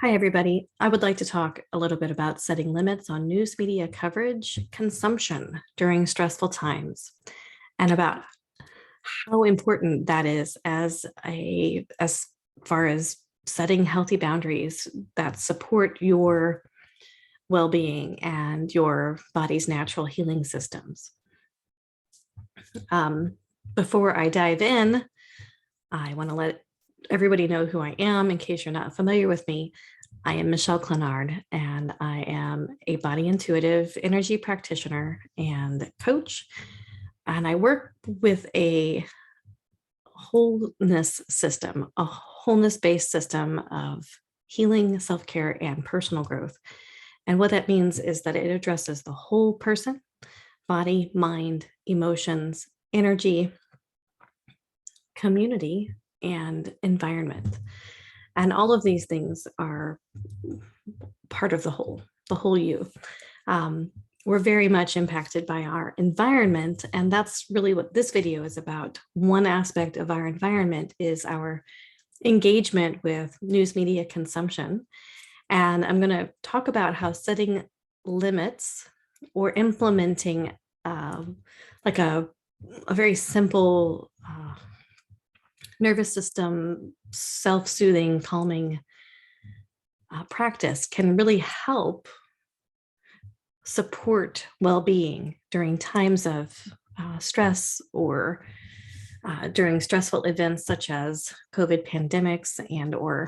Hi, everybody. I would like to talk a little bit about setting limits on news media coverage consumption during stressful times and about how important that is as far as setting healthy boundaries that support your well-being and your body's natural healing systems. Before I dive in, I want to let everybody know who I am in case you're not familiar with me. I am Michelle Clenard, and I am a body intuitive energy practitioner and coach. And I work with a wholeness system, a wholeness-based system of healing, self-care, and personal growth. And what that means is that it addresses the whole person, body, mind, emotions, energy, community, and environment. And all of these things are part of the whole you. We're very much impacted by our environment, and that's really what this video is about. One aspect of our environment is our engagement with news media consumption. And I'm going to talk about how setting limits or implementing like a very simple nervous system, self-soothing, calming practice can really help support well-being during times of stress or during stressful events such as COVID pandemics and or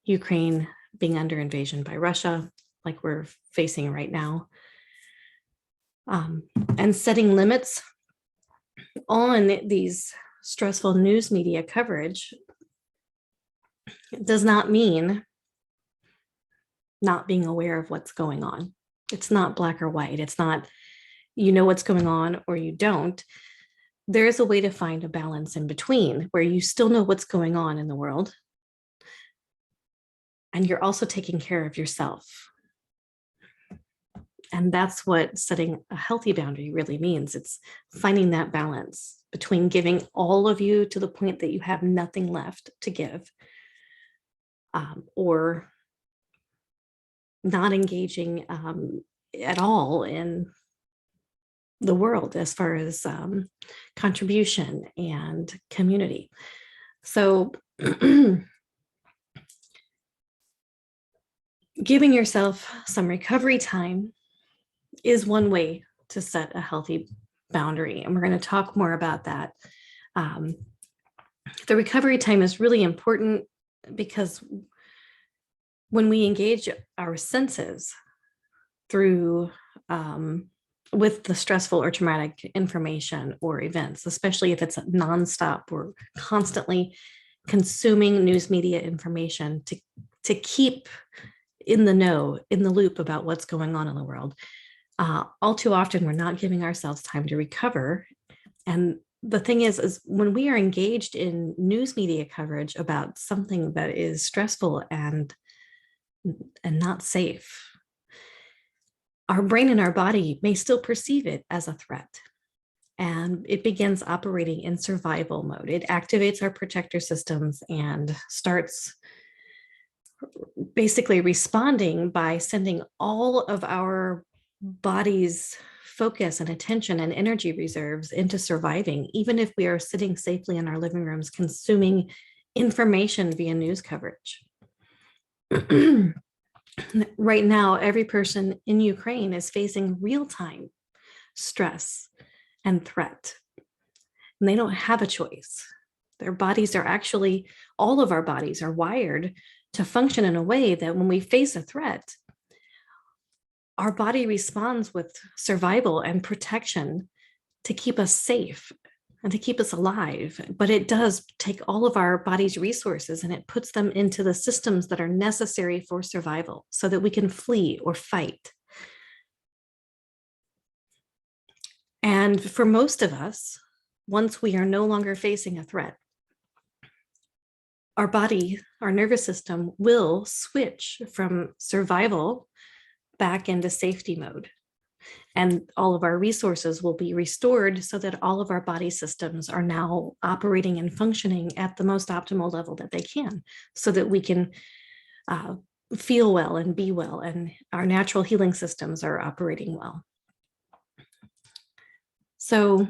Ukraine being under invasion by Russia, like we're facing right now. And setting limits on these stressful news media coverage does not mean not being aware of what's going on. It's not black or white. It's not, you know what's going on or you don't. There is a way to find a balance in between where you still know what's going on in the world and you're also taking care of yourself. And that's what setting a healthy boundary really means. It's finding that balance between giving all of you to the point that you have nothing left to give, or not engaging at all in the world as far as contribution and community. So giving yourself some recovery time is one way to set a healthy boundary. And we're going to talk more about that. The recovery time is really important because when we engage our senses through with the stressful or traumatic information or events, especially if it's nonstop, we're constantly consuming news media information to keep in the know, in the loop about what's going on in the world. All too often, we're not giving ourselves time to recover. And the thing is when we are engaged in news media coverage about something that is stressful and not safe, our brain and our body may still perceive it as a threat. And it begins operating in survival mode. It activates our protector systems and starts basically responding by sending all of our body's focus and attention and energy reserves into surviving, even if we are sitting safely in our living rooms consuming information via news coverage. Right now, every person in Ukraine is facing real-time stress and threat, and they don't have a choice. Their bodies are actually, all of our bodies are wired to function in a way that when we face a threat, our body responds with survival and protection to keep us safe and to keep us alive. But it does take all of our body's resources and it puts them into the systems that are necessary for survival so that we can flee or fight. And for most of us, once we are no longer facing a threat, our body, our nervous system will switch from survival back into safety mode. And all of our resources will be restored so that all of our body systems are now operating and functioning at the most optimal level that they can, so that we can feel well and be well, and our natural healing systems are operating well. So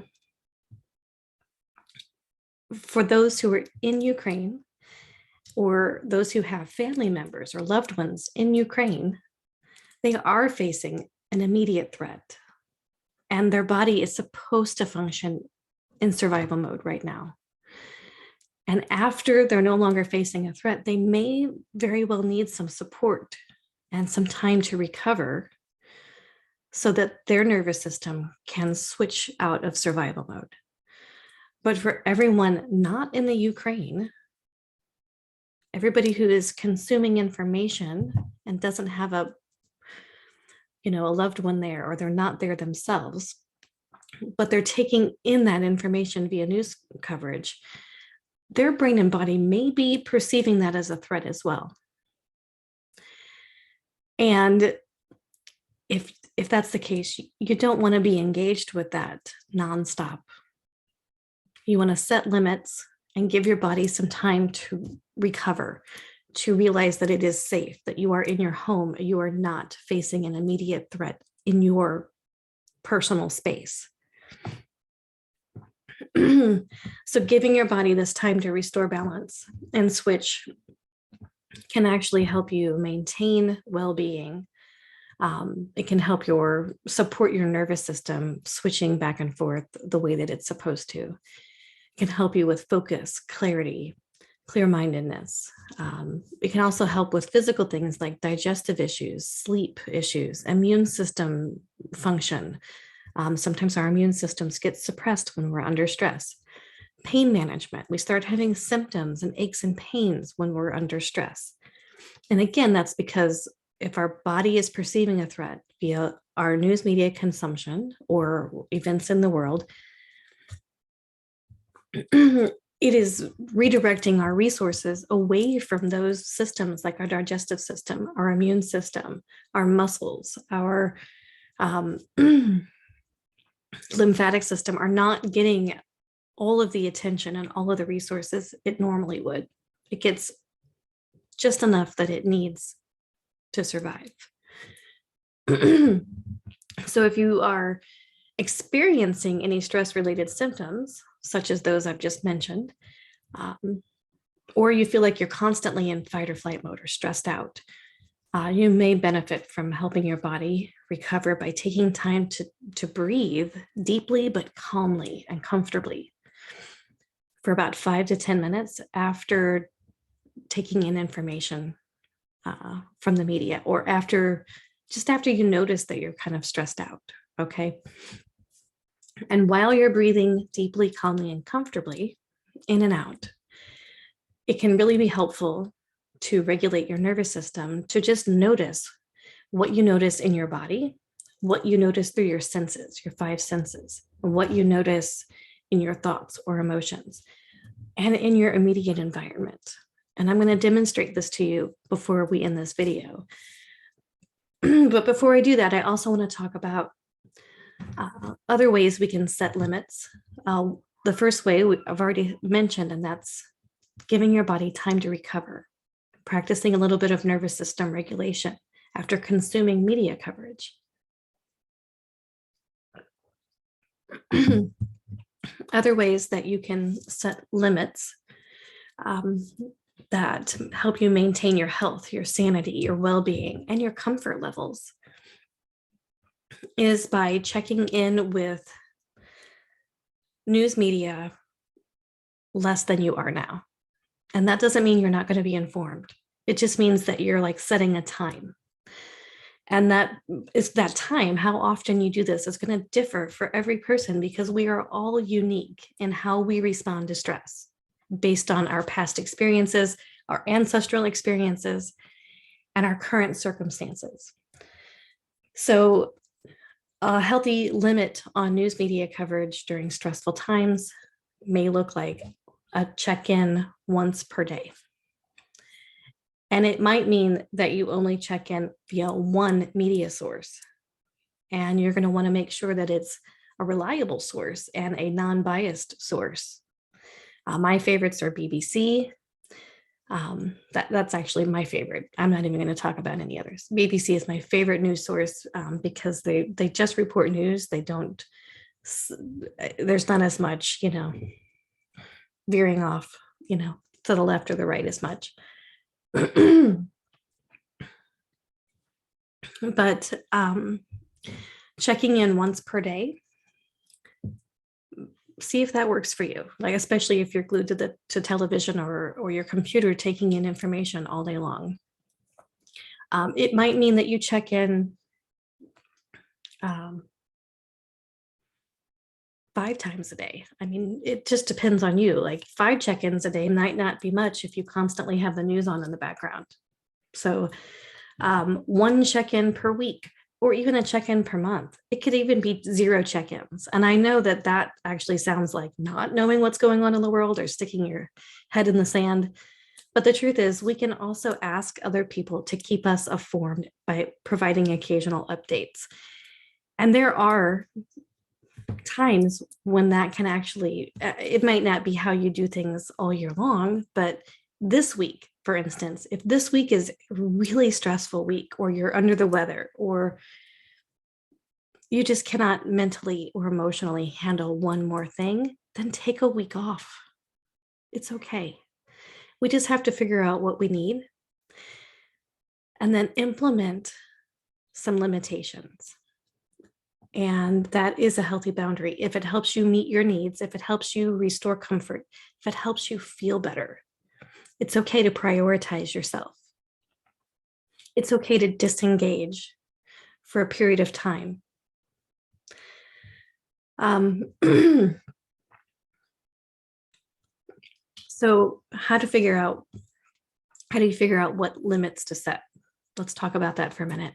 for those who are in Ukraine, or those who have family members or loved ones in Ukraine, they are facing an immediate threat, and their body is supposed to function in survival mode right now. And after they're no longer facing a threat, they may very well need some support and some time to recover so that their nervous system can switch out of survival mode. But for everyone not in the Ukraine, everybody who is consuming information and doesn't have a loved one there, or they're not there themselves, but they're taking in that information via news coverage, their brain and body may be perceiving that as a threat as well. And if that's the case, you don't want to be engaged with that nonstop. You want to set limits and give your body some time to recover, to realize that it is safe, that you are in your home, you are not facing an immediate threat in your personal space. So giving your body this time to restore balance and switch can actually help you maintain well-being. It can help support your nervous system switching back and forth the way that it's supposed to. It can help you with focus, clarity, clear-mindedness. It can also help with physical things like digestive issues, sleep issues, immune system function. Sometimes our immune systems get suppressed when we're under stress. Pain management. We start having symptoms and aches and pains when we're under stress. And again, that's because if our body is perceiving a threat via our news media consumption or events in the world, it is redirecting our resources away from those systems like our digestive system, our immune system, our muscles, our lymphatic system are not getting all of the attention and all of the resources it normally would. It gets just enough that it needs to survive. So if you are experiencing any stress-related symptoms, such as those I've just mentioned, or you feel like you're constantly in fight or flight mode or stressed out, you may benefit from helping your body recover by taking time to breathe deeply but calmly and comfortably for about 5 to 10 minutes after taking in information from the media, or after you notice that you're kind of stressed out, okay? And while you're breathing deeply, calmly, and comfortably in and out, it can really be helpful to regulate your nervous system, to just notice what you notice in your body, what you notice through your senses, your 5 senses, and what you notice in your thoughts or emotions, and in your immediate environment. And I'm going to demonstrate this to you before we end this video. But before I do that, I also want to talk about other ways we can set limits. The first way I've already mentioned, and that's giving your body time to recover, practicing a little bit of nervous system regulation after consuming media coverage. Other ways that you can set limits that help you maintain your health, your sanity, your well-being, and your comfort levels is by checking in with news media less than you are now. And that doesn't mean you're not going to be informed. It just means that you're like setting a time. And that is that time, how often you do this is going to differ for every person, because we are all unique in how we respond to stress based on our past experiences, our ancestral experiences, and our current circumstances. So a healthy limit on news media coverage during stressful times may look like a check-in once per day. And it might mean that you only check in via one media source. And you're going to want to make sure that it's a reliable source and a non-biased source. My favorites are BBC, That's actually my favorite. I'm not even going to talk about any others. BBC is my favorite news source because they just report news. They don't. There's not as much, veering off, to the left or the right as much. But checking in once per day, see if that works for you. Like, especially if you're glued to television or your computer, taking in information all day long. It might mean that you check in 5 times a day. I mean, it just depends on you. Like 5 check-ins a day might not be much if you constantly have the news on in the background. So 1 check-in per week, or even a check-in per month. It could even be 0 check-ins. And I know that actually sounds like not knowing what's going on in the world or sticking your head in the sand. But the truth is, we can also ask other people to keep us informed by providing occasional updates. And there are times when that can actually, it might not be how you do things all year long, but this week, for instance, if this week is a really stressful week, or you're under the weather, or you just cannot mentally or emotionally handle one more thing, then take a week off. It's okay. We just have to figure out what we need and then implement some limitations. And that is a healthy boundary. If it helps you meet your needs, if it helps you restore comfort, if it helps you feel better, it's okay to prioritize yourself. It's okay to disengage for a period of time. So how do you figure out what limits to set? Let's talk about that for a minute.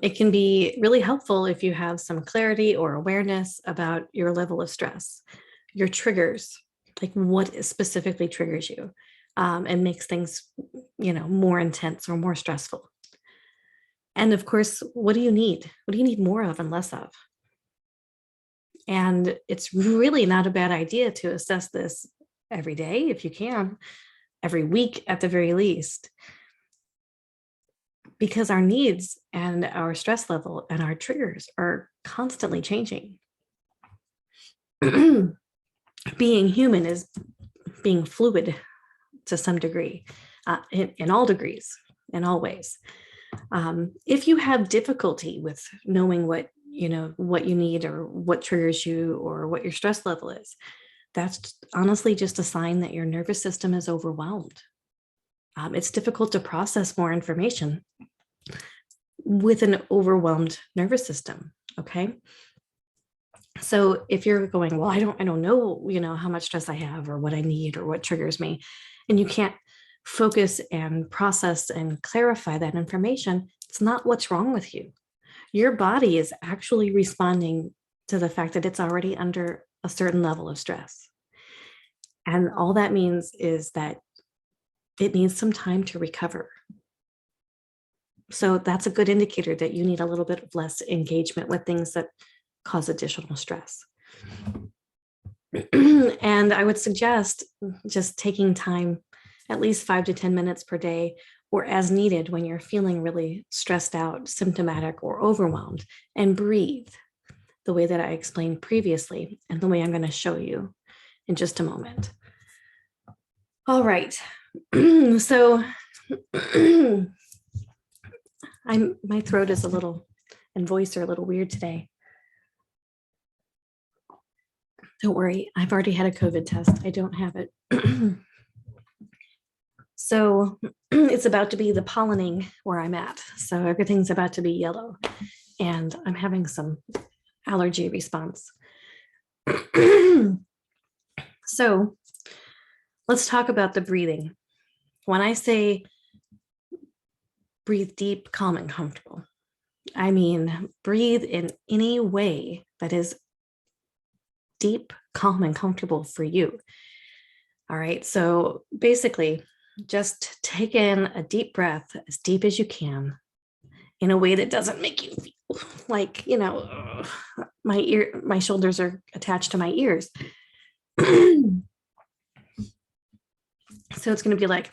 It can be really helpful if you have some clarity or awareness about your level of stress, your triggers, like what specifically triggers you and makes things, more intense or more stressful. And of course, what do you need? What do you need more of and less of? And it's really not a bad idea to assess this every day, if you can, every week at the very least, because our needs and our stress level and our triggers are constantly changing. Being human is being fluid to some degree, in all degrees, in all ways. If you have difficulty with knowing what you need or what triggers you or what your stress level is, that's honestly just a sign that your nervous system is overwhelmed. It's difficult to process more information with an overwhelmed nervous system. Okay. So if you're going, well, I don't know, how much stress I have or what I need or what triggers me, and you can't focus and process and clarify that information, it's not what's wrong with you. Your body is actually responding to the fact that it's already under a certain level of stress. And all that means is that it needs some time to recover. So that's a good indicator that you need a little bit of less engagement with things that cause additional stress. And I would suggest just taking time, at least 5 to 10 minutes per day, or as needed when you're feeling really stressed out, symptomatic, or overwhelmed, and breathe the way that I explained previously and the way I'm going to show you in just a moment. All right. So my throat is and voice are a little weird today. Don't worry, I've already had a COVID test. I don't have it. So it's about to be the pollinating where I'm at. So everything's about to be yellow and I'm having some allergy response. So let's talk about the breathing. When I say breathe deep, calm, and comfortable, I mean breathe in any way that is deep, calm, and comfortable for you. All right, so basically, just take in a deep breath, as deep as you can, in a way that doesn't make you feel like, my shoulders are attached to my ears. So it's going to be like,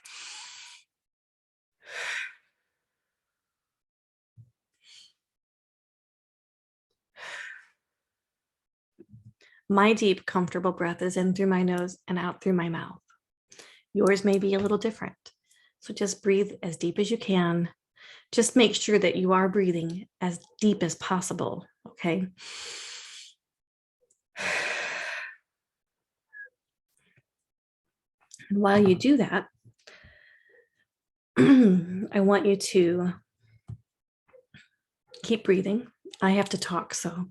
my deep, comfortable breath is in through my nose and out through my mouth. Yours may be a little different. So just breathe as deep as you can. Just make sure that you are breathing as deep as possible, okay? And while you do that, I want you to keep breathing. I have to talk, so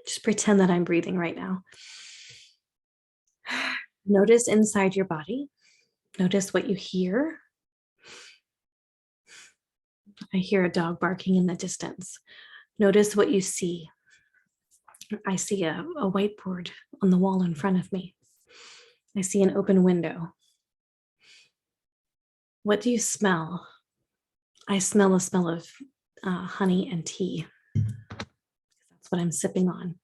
just pretend that I'm breathing right now. Notice inside your body. Notice what you hear. I hear a dog barking in the distance. Notice what you see. I see a whiteboard on the wall in front of me. I see an open window. What do you smell? I smell the smell of honey and tea. That's what I'm sipping on.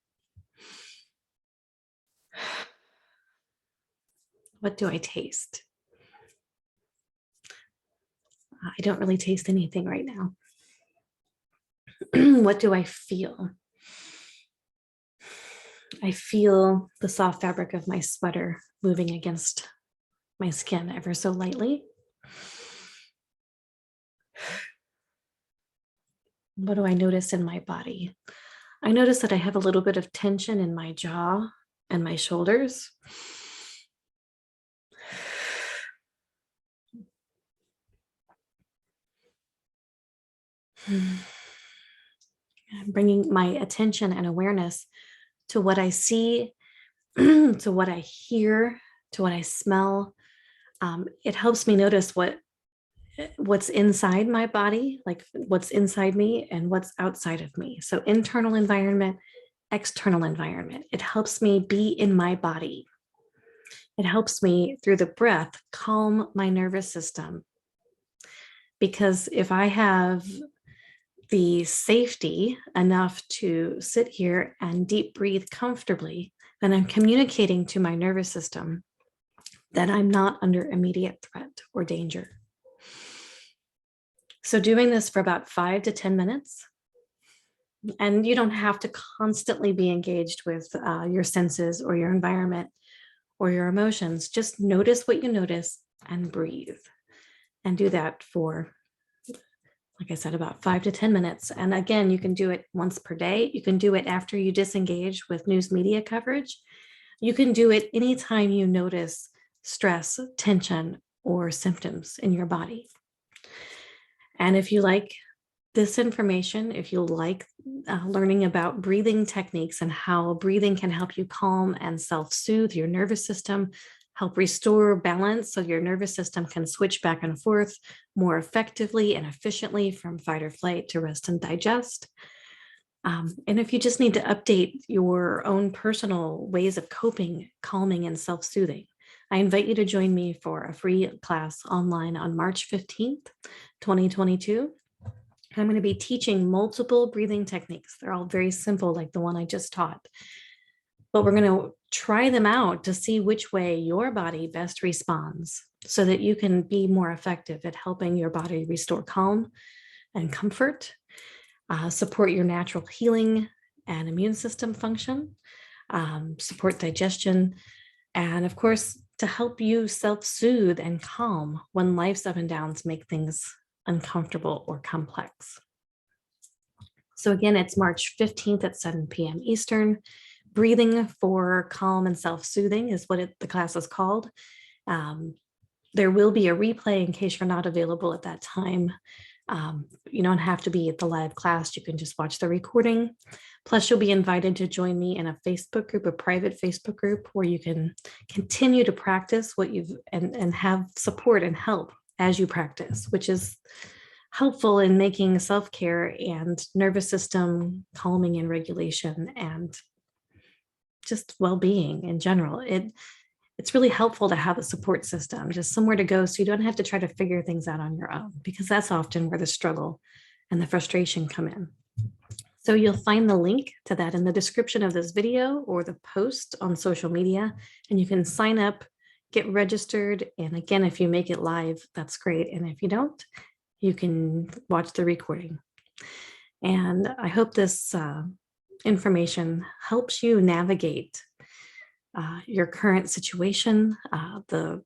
What do I taste? I don't really taste anything right now. What do I feel? I feel the soft fabric of my sweater moving against my skin ever so lightly. What do I notice in my body? I notice that I have a little bit of tension in my jaw and my shoulders. I'm bringing my attention and awareness to what I see, to what I hear, to what I smell. It helps me notice what's inside my body, like what's inside me and what's outside of me. So internal environment, external environment. It helps me be in my body. It helps me through the breath calm my nervous system. Because if I have the safety enough to sit here and deep breathe comfortably, then I'm communicating to my nervous system that I'm not under immediate threat or danger. So doing this for about 5 to 10 minutes, and you don't have to constantly be engaged with your senses or your environment or your emotions. Just notice what you notice and breathe. And do that for, like I said, about 5 to 10 minutes. And again, you can do it once per day. You can do it after you disengage with news media coverage. You can do it anytime you notice stress, tension, or symptoms in your body. And if you like this information, if you like learning about breathing techniques and how breathing can help you calm and self-soothe your nervous system, help restore balance so your nervous system can switch back and forth more effectively and efficiently from fight or flight to rest and digest. And if you just need to update your own personal ways of coping, calming, and self-soothing, I invite you to join me for a free class online on March 15th, 2022. I'm going to be teaching multiple breathing techniques. They're all very simple, like the one I just taught. But we're going to try them out to see which way your body best responds so that you can be more effective at helping your body restore calm and comfort, support your natural healing and immune system function, support digestion, and of course, to help you self-soothe and calm when life's up and downs make things uncomfortable or complex. So again, it's March 15th at 7 p.m. Eastern. Breathing for calm and self-soothing is what the class is called. There will be a replay in case you're not available at that time. You don't have to be at the live class. You can just watch the recording. Plus, you'll be invited to join me in a Facebook group, a private Facebook group, where you can continue to practice what you've and have support and help as you practice, which is helpful in making self-care and nervous system calming and regulation and just well-being in general. It's really helpful to have a support system, just somewhere to go so you don't have to try to figure things out on your own, because that's often where the struggle and the frustration come in. So you'll find the link to that in the description of this video or the post on social media, and you can sign up get registered. And again, if you make it live, that's great. And if you don't, you can watch the recording. And I hope this information helps you navigate your current situation, the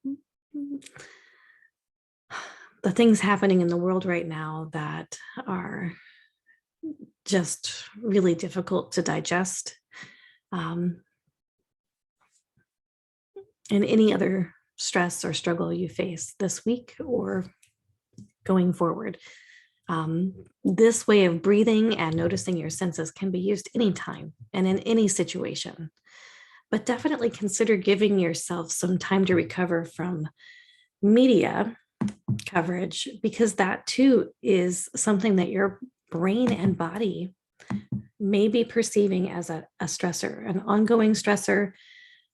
things happening in the world right now that are just really difficult to digest. And any other stress or struggle you face this week or going forward. This way of breathing and noticing your senses can be used anytime and in any situation. But definitely consider giving yourself some time to recover from media coverage, because that too is something that your brain and body may be perceiving as a stressor, an ongoing stressor,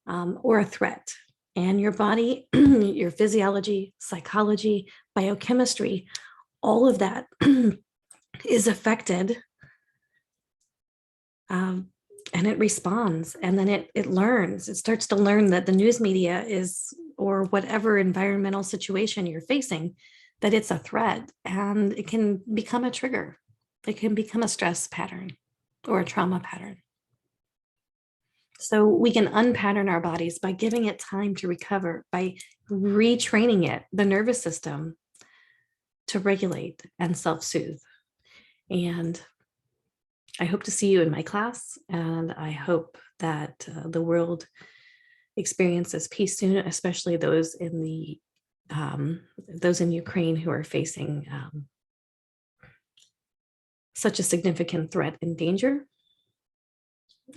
or a threat. And your body, your physiology, psychology, biochemistry, all of that is affected, and it responds, and then it learns. It starts to learn that the news media is, or whatever environmental situation you're facing, that it's a threat, and it can become a trigger. It can become a stress pattern or a trauma pattern. So we can unpattern our bodies by giving it time to recover, by retraining it, the nervous system, to regulate and self-soothe. And I hope to see you in my class, and I hope that the world experiences peace soon, especially those in Ukraine who are facing such a significant threat and danger.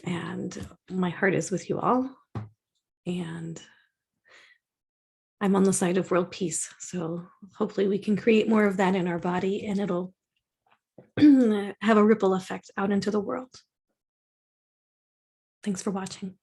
And my heart is with you all, and I'm on the side of world peace. So hopefully we can create more of that in our body, and it'll have a ripple effect out into the world. Thanks for watching.